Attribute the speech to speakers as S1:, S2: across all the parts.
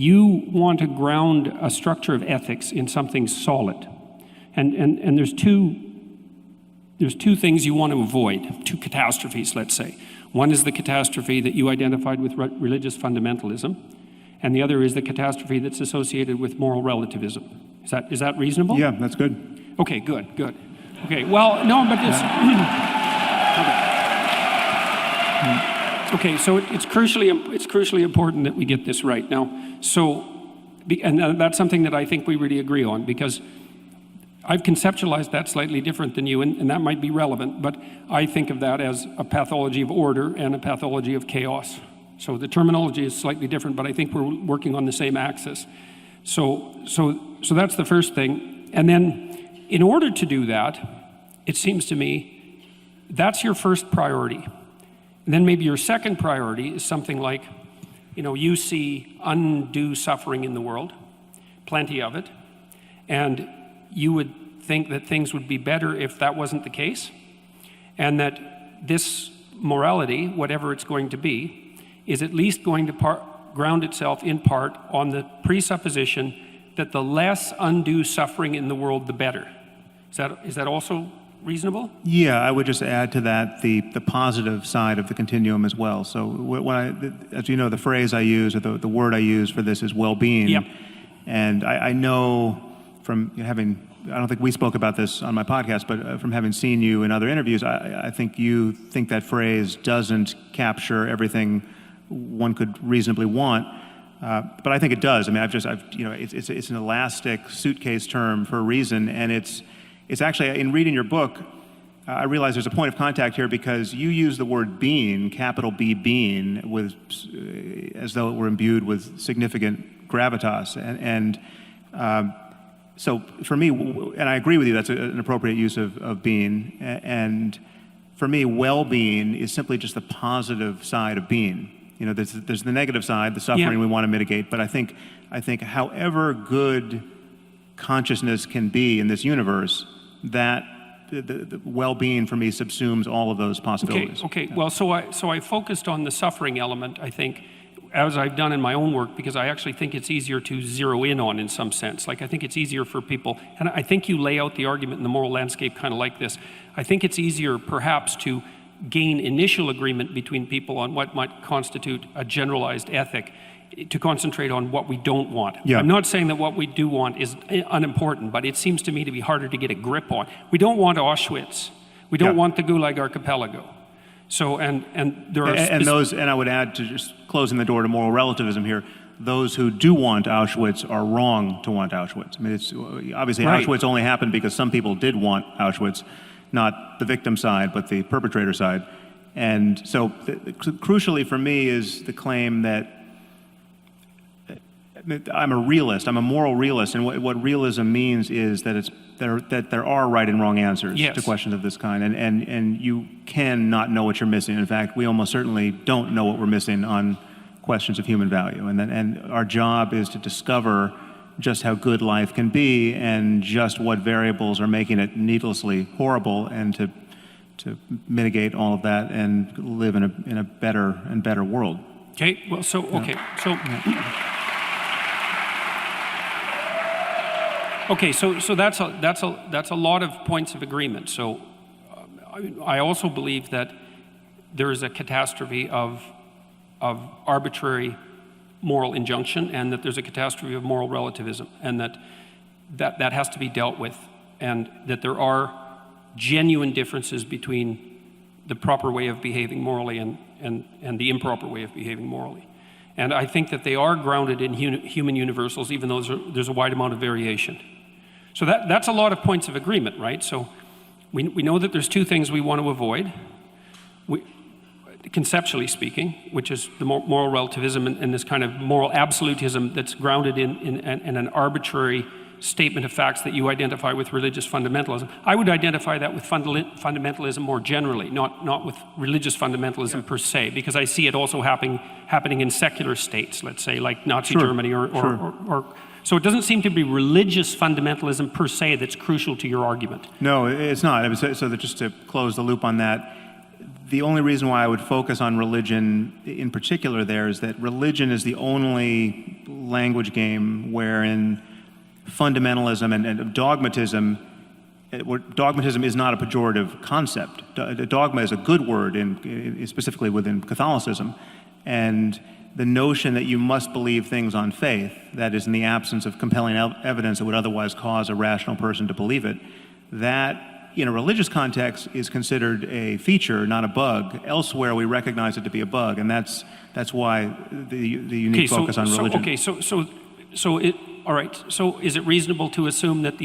S1: you want to ground a structure of ethics in something solid. And there's two things you want to avoid, two catastrophes, let's say. One is the catastrophe that you identified with religious fundamentalism, and the other is the catastrophe that's associated with moral relativism. Is that reasonable?
S2: Yeah, that's good.
S1: Okay, good. Okay, well, no, but it's... Okay, so it's crucially important that we get this right. Now, and that's something that I think we really agree on, because I've conceptualized that slightly different than you, and that might be relevant, but I think of that as a pathology of order and a pathology of chaos. So the terminology is slightly different, but I think we're working on the same axis. So that's the first thing. And then in order to do that, it seems to me, that's your first priority. And then maybe your second priority is something like, you see undue suffering in the world, plenty of it, and you would think that things would be better if that wasn't the case, and that this morality, whatever it's going to be, is at least going to ground itself in part on the presupposition that the less undue suffering in the world, the better. Is that also reasonable?
S2: Yeah, I would just add to that the positive side of the continuum as well. So as you know, the phrase I use, or the word I use for this is well-being.
S1: Yep.
S2: And I know from having, I don't think we spoke about this on my podcast, but from having seen you in other interviews, I think you think that phrase doesn't capture everything one could reasonably want. But I think it does. I mean, it's an elastic suitcase term for a reason, and it's actually, in reading your book, I realize there's a point of contact here, because you use the word being, capital B, being, as though it were imbued with significant gravitas. So for me, and I agree with you, that's an appropriate use of being. And for me, well-being is simply just the positive side of being. There's the negative side, the suffering we want to mitigate. But I think however good consciousness can be in this universe, that the well-being for me subsumes all of those possibilities.
S1: Okay. Well, so I focused on the suffering element, I think, as I've done in my own work, because I actually think it's easier to zero in on in some sense. Like, I think it's easier for people, and I think you lay out the argument in the moral landscape kind of like this. I think it's easier perhaps to gain initial agreement between people on what might constitute a generalized ethic, to concentrate on what we don't want. Yeah. I'm not saying that what we do want is unimportant, but it seems to me to be harder to get a grip on. We don't want Auschwitz. We don't want the Gulag Archipelago. So, and there are...
S2: And I would add, to just closing the door to moral relativism here, those who do want Auschwitz are wrong to want Auschwitz. I mean, it's obviously right. Auschwitz only happened because some people did want Auschwitz, not the victim side, but the perpetrator side. And so, crucially for me is the claim that I'm a realist, I'm a moral realist, and what realism means is that there are right and wrong answers to questions of this kind, and you cannot know what you're missing. In fact, we almost certainly don't know what we're missing on questions of human value, and our job is to discover just how good life can be and just what variables are making it needlessly horrible, and to mitigate all of that and live in a better and better world.
S1: Okay. Well, so. Okay, so that's a lot of points of agreement. So I also believe that there is a catastrophe of arbitrary moral injunction, and that there's a catastrophe of moral relativism, and that has to be dealt with, and that there are genuine differences between the proper way of behaving morally and the improper way of behaving morally. And I think that they are grounded in human universals, even though there's a wide amount of variation. So that's a lot of points of agreement, right? So we know that there's two things we want to avoid, conceptually speaking, which is the moral relativism and this kind of moral absolutism that's grounded in an arbitrary statement of facts that you identify with religious fundamentalism. I would identify that with fundamentalism more generally, not with religious fundamentalism per se, because I see it also happening in secular states, let's say, like Nazi Germany or so it doesn't seem to be religious fundamentalism per se that's crucial to your argument.
S2: No, it's not. So that just to close the loop on that, the only reason why I would focus on religion in particular there is that religion is the only language game wherein fundamentalism and dogmatism, dogmatism is not a pejorative concept. Dogma is a good word, specifically within Catholicism. And the notion that you must believe things on faith, that is in the absence of compelling evidence that would otherwise cause a rational person to believe it, that in a religious context is considered a feature, not a bug. Elsewhere, we recognize it to be a bug, and that's why the unique focus on religion.
S1: All right. So is it reasonable to assume that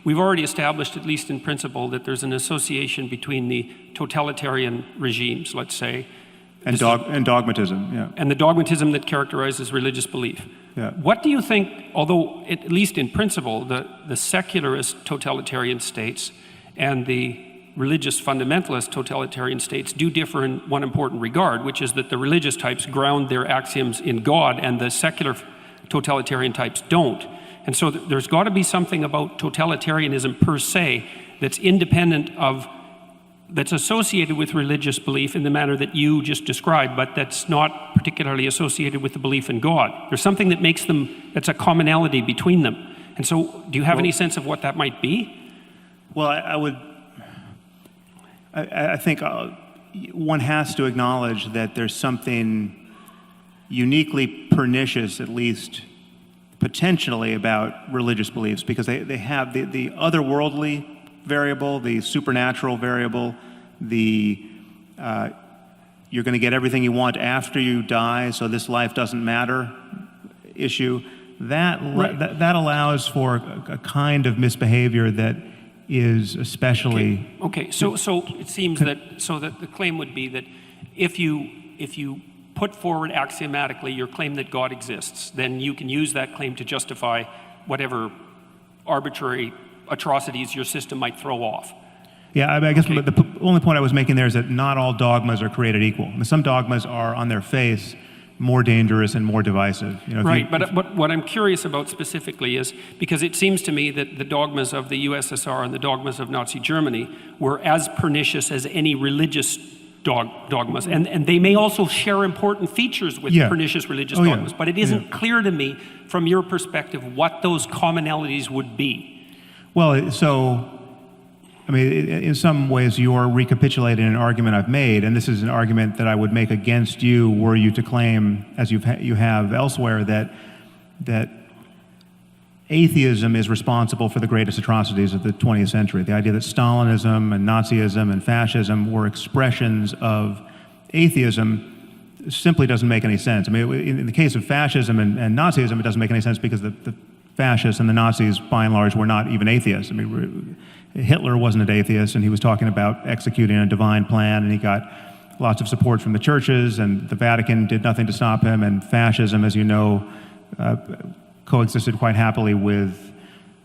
S1: we've already established, at least in principle, that there's an association between the totalitarian regimes, let's say,
S2: and dogmatism, yeah.
S1: And the dogmatism that characterizes religious belief.
S2: Yeah.
S1: What do you think, although at least in principle, the secularist totalitarian states and the religious fundamentalist totalitarian states do differ in one important regard, which is that the religious types ground their axioms in God and the secular totalitarian types don't. And so there's got to be something about totalitarianism per se that's independent of, that's associated with religious belief in the manner that you just described, but that's not particularly associated with the belief in God. There's something that makes them, that's a commonality between them. And so do you have any sense of what that might be?
S2: Well, I think one has to acknowledge that there's something uniquely pernicious, at least potentially, about religious beliefs, because they have the otherworldly variable, the supernatural variable, the you're going to get everything you want after you die, so this life doesn't matter issue. That allows for a kind of misbehavior that is especially
S1: so it seems that the claim would be that if you put forward axiomatically your claim that God exists, then you can use that claim to justify whatever arbitrary atrocities your system might throw off.
S2: Yeah, I guess the only point I was making there is that not all dogmas are created equal. Some dogmas are on their face more dangerous and more divisive.
S1: But what I'm curious about specifically is, because it seems to me that the dogmas of the USSR and the dogmas of Nazi Germany were as pernicious as any religious dogmas, and they may also share important features with pernicious religious dogmas, but it isn't clear to me from your perspective what those commonalities would be.
S2: Well, so, I mean, in some ways you're recapitulating an argument I've made, and this is an argument that I would make against you were you to claim, as you have elsewhere, that atheism is responsible for the greatest atrocities of the 20th century. The idea that Stalinism and Nazism and fascism were expressions of atheism simply doesn't make any sense. I mean, in the case of fascism and Nazism, it doesn't make any sense because the fascists and the Nazis, by and large, were not even atheists. I mean, Hitler wasn't an atheist, and he was talking about executing a divine plan, and he got lots of support from the churches, and the Vatican did nothing to stop him, and fascism, as you know, coexisted quite happily with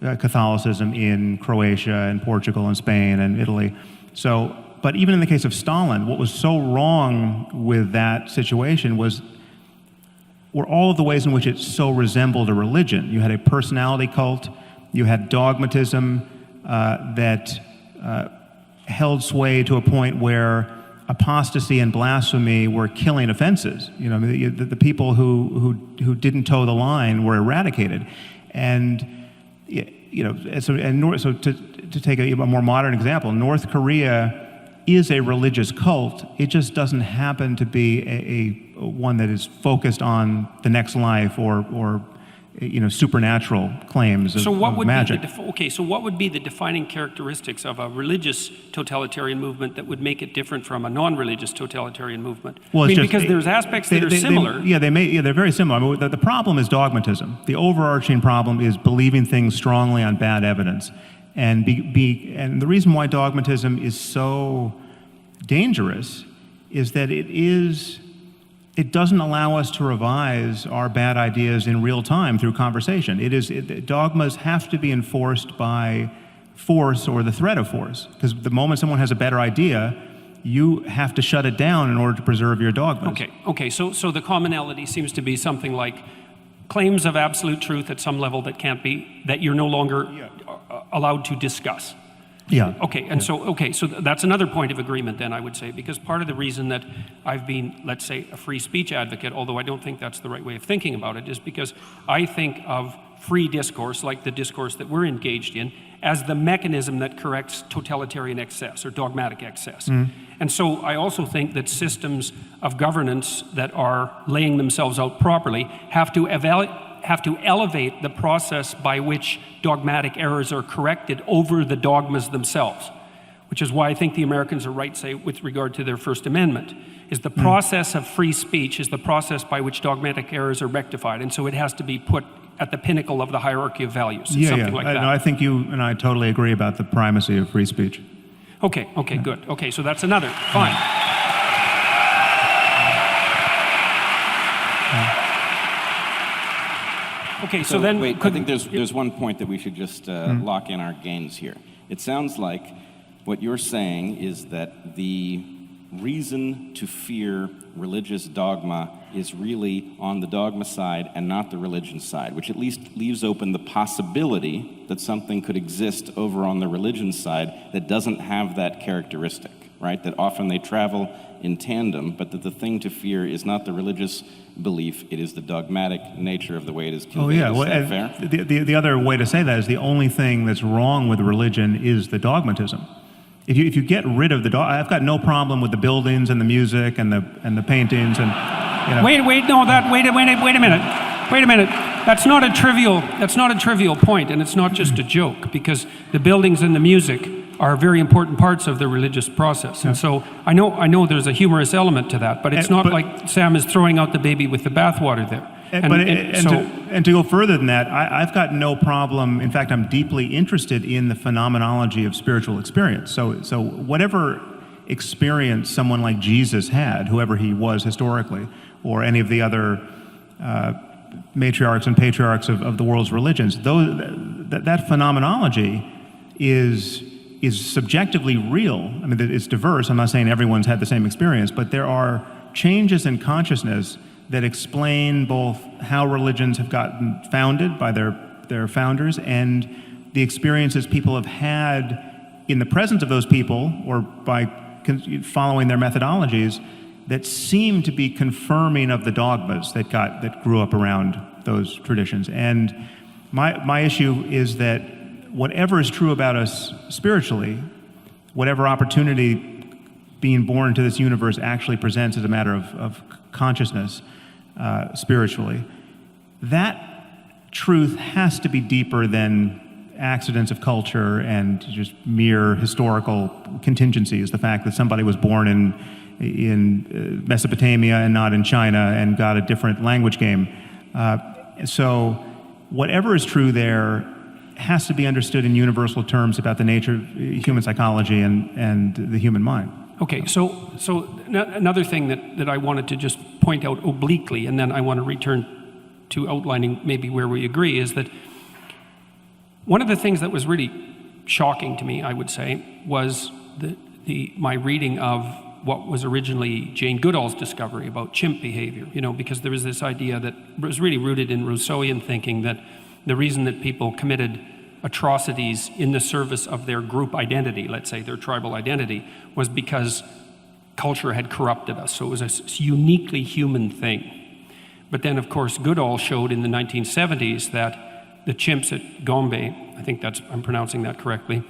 S2: Catholicism in Croatia and Portugal and Spain and Italy. So, but even in the case of Stalin, what was so wrong with that situation were all of the ways in which it so resembled a religion. You had a personality cult, you had dogmatism that held sway to a point where apostasy and blasphemy were killing offenses. You know, the people who didn't toe the line were eradicated, and so to take a more modern example, North Korea is a religious cult. It just doesn't happen to be a one that is focused on the next life or supernatural claims of magic.
S1: So what would be the defining characteristics of a religious totalitarian movement that would make it different from a non-religious totalitarian movement?
S2: Well,
S1: because there's aspects that are similar.
S2: They're very similar. I mean, the problem is dogmatism. The overarching problem is believing things strongly on bad evidence. And and the reason why dogmatism is so dangerous is that it doesn't allow us to revise our bad ideas in real time through conversation. Dogmas have to be enforced by force or the threat of force, because the moment someone has a better idea, you have to shut it down in order to preserve your dogmas.
S1: Okay. So the commonality seems to be something like claims of absolute truth at some level that you're no longer allowed to discuss.
S2: Yeah.
S1: Okay, and so that's another point of agreement then, I would say, because part of the reason that I've been, let's say, a free speech advocate, although I don't think that's the right way of thinking about it, is because I think of free discourse, like the discourse that we're engaged in, as the mechanism that corrects totalitarian excess or dogmatic excess. And so I also think that systems of governance that are laying themselves out properly have to elevate the process by which dogmatic errors are corrected over the dogmas themselves, which is why I think the Americans are right, say, with regard to their First Amendment, is the process of free speech is the process by which dogmatic errors are rectified. And so it has to be put at the pinnacle of the hierarchy of values, something like that.
S2: No, I think you and I totally agree about the primacy of free speech.
S1: Okay, good. Okay, so that's another, fine. Okay, so then...
S3: Wait, I think there's one point that we should just lock in our gains here. It sounds like what you're saying is that the reason to fear religious dogma is really on the dogma side and not the religion side, which at least leaves open the possibility that something could exist over on the religion side that doesn't have that characteristic, right? That often they travel in tandem, but that the thing to fear is not the religious belief, it is the dogmatic nature of the way it is conveyed.
S2: Oh, yeah.
S3: Is that fair?
S2: The other way to say that is the only thing that's wrong with religion is the dogmatism. If you get rid of the I've got no problem with the buildings and the music and the paintings and
S1: Wait a minute. That's not a trivial point, and it's not just a joke, because the buildings and the music are very important parts of the religious process. And so I know there's a humorous element to that, but it's not like Sam is throwing out the baby with the bathwater there.
S2: And to go further than that, I've got no problem. In fact, I'm deeply interested in the phenomenology of spiritual experience. So whatever experience someone like Jesus had, whoever he was historically, or any of the other matriarchs and patriarchs of the world's religions, that phenomenology is subjectively real. I mean, it's diverse. I'm not saying everyone's had the same experience, but there are changes in consciousness that explain both how religions have gotten founded by their founders and the experiences people have had in the presence of those people or by following their methodologies that seem to be confirming of the dogmas that grew up around those traditions. And my issue is that whatever is true about us spiritually, whatever opportunity being born into this universe actually presents as a matter of consciousness spiritually, that truth has to be deeper than accidents of culture and just mere historical contingencies. The fact that somebody was born in Mesopotamia and not in China and got a different language game. So whatever is true there has to be understood in universal terms about the nature of human psychology and the human mind.
S1: Okay, so another thing that I wanted to just point out obliquely, and then I want to return to outlining maybe where we agree, is that one of the things that was really shocking to me, I would say, was my reading of what was originally Jane Goodall's discovery about chimp behavior, because there was this idea that was really rooted in Rousseauian thinking that the reason that people committed atrocities in the service of their group identity, let's say their tribal identity, was because culture had corrupted us. So it was a uniquely human thing. But then, of course, Goodall showed in the 1970s that the chimps at Gombe, I think I'm pronouncing that correctly,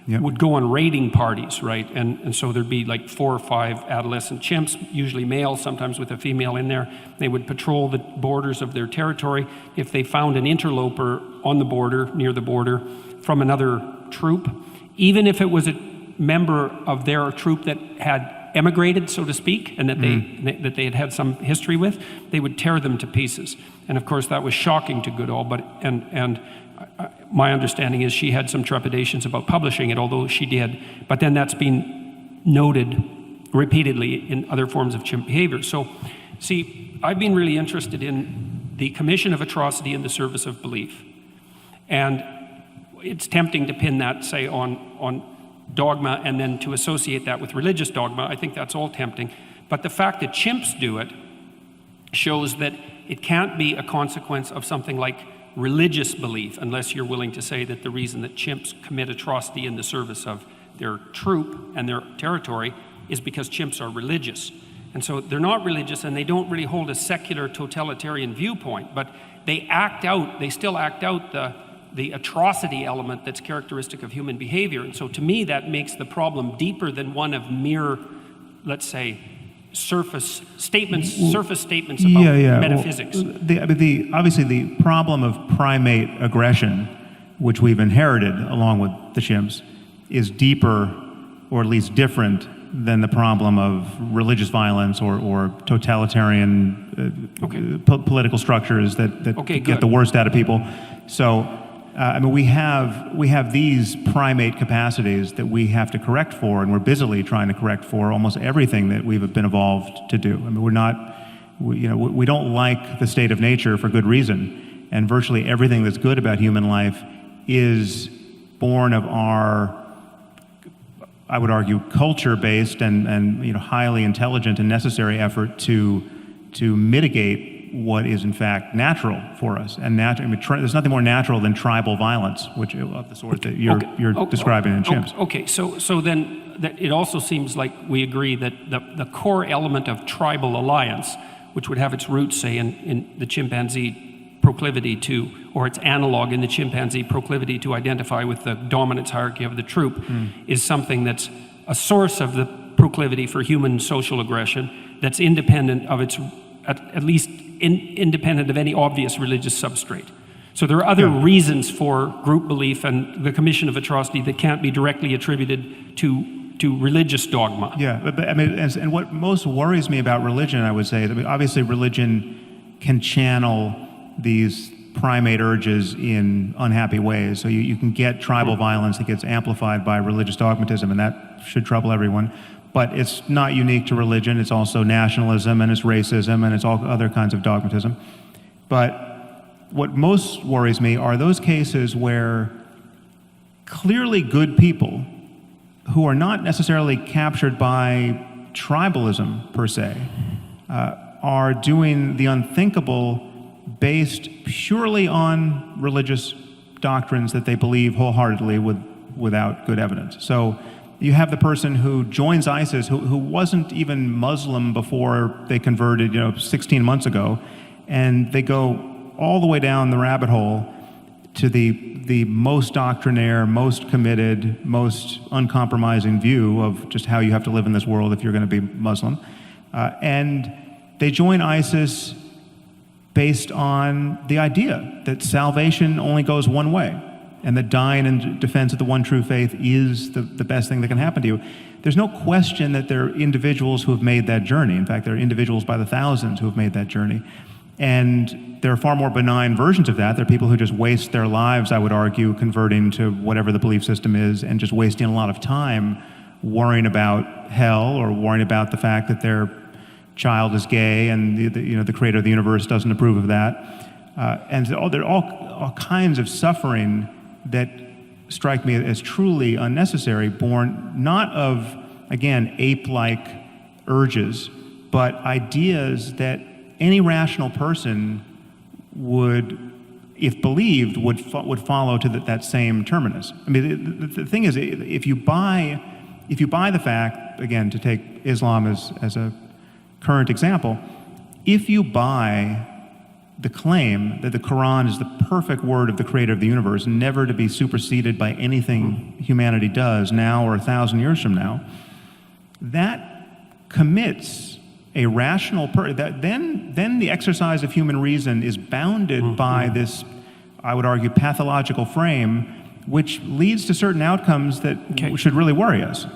S1: would go on raiding parties, right? And so there'd be like 4 or 5 adolescent chimps, usually male, sometimes with a female in there. They would patrol the borders of their territory. If they found an interloper on the border, near the border, from another troop, even if it was a member of their troop that had emigrated, so to speak, and that they had some history with, they would tear them to pieces. And of course, that was shocking to Goodall, and my understanding is she had some trepidations about publishing it, although she did. But then that's been noted repeatedly in other forms of chimp behavior. So, see, I've been really interested in the commission of atrocity in the service of belief. And it's tempting to pin that, say, on dogma and then to associate that with religious dogma. I think that's all tempting. But the fact that chimps do it shows that it can't be a consequence of something like religious belief, unless you're willing to say that the reason that chimps commit atrocity in the service of their troop and their territory is because chimps are religious. And so they're not religious, and they don't really hold a secular totalitarian viewpoint, but they still act out the atrocity element that's characteristic of human behavior. And so to me, that makes the problem deeper than one of mere, let's say, surface statements about metaphysics.
S2: Well, obviously, the problem of primate aggression, which we've inherited along with the chimps, is deeper, or at least different, than the problem of religious violence or totalitarian political structures that get the worst out of people. So, we have these primate capacities that we have to correct for, and we're busily trying to correct for almost everything that we've been evolved to do. We don't like the state of nature for good reason, and virtually everything that's good about human life is born of our, I would argue, culture-based and highly intelligent and necessary effort to mitigate what is in fact natural for us. And there's nothing more natural than tribal violence, which of the sort that you're describing in chimps.
S1: Okay, so then it also seems like we agree that the core element of tribal alliance, which would have its roots, say, in the chimpanzee proclivity to, or its analog in the chimpanzee proclivity to identify with the dominance hierarchy of the troop, is something that's a source of the proclivity for human social aggression, that's independent of its, at least independent of any obvious religious substrate. So there are other reasons for group belief and the commission of atrocity that can't be directly attributed to religious dogma.
S2: Yeah, but and what most worries me about religion, I would say, obviously religion can channel these primate urges in unhappy ways. So you can get tribal violence that gets amplified by religious dogmatism, and that should trouble everyone. But it's not unique to religion. It's also nationalism, and it's racism, and it's all other kinds of dogmatism. But what most worries me are those cases where clearly good people who are not necessarily captured by tribalism per se are doing the unthinkable based purely on religious doctrines that they believe wholeheartedly without good evidence. So you have the person who joins ISIS who wasn't even Muslim before they converted 16 months ago, and they go all the way down the rabbit hole to the most doctrinaire, most committed, most uncompromising view of just how you have to live in this world if you're going to be Muslim. And they join ISIS based on the idea that salvation only goes one way, and that dying in defense of the one true faith is the best thing that can happen to you. There's no question that there are individuals who have made that journey. In fact, there are individuals by the thousands who have made that journey. And there are far more benign versions of that. There are people who just waste their lives, I would argue, converting to whatever the belief system is, and just wasting a lot of time worrying about hell or worrying about the fact that their child is gay and the creator of the universe doesn't approve of that. And there are all kinds of suffering that strike me as truly unnecessary, born not of, again, ape-like urges, but ideas that any rational person would, if believed, would follow to that same terminus. I mean, the thing is, if you buy the fact, again, to take Islam as a current example, if you buy the claim that the Quran is the perfect word of the creator of the universe, never to be superseded by anything humanity does now or 1,000 years from now, that commits a rational then the exercise of human reason is bounded by this, I would argue, pathological frame, which leads to certain outcomes that should really worry us.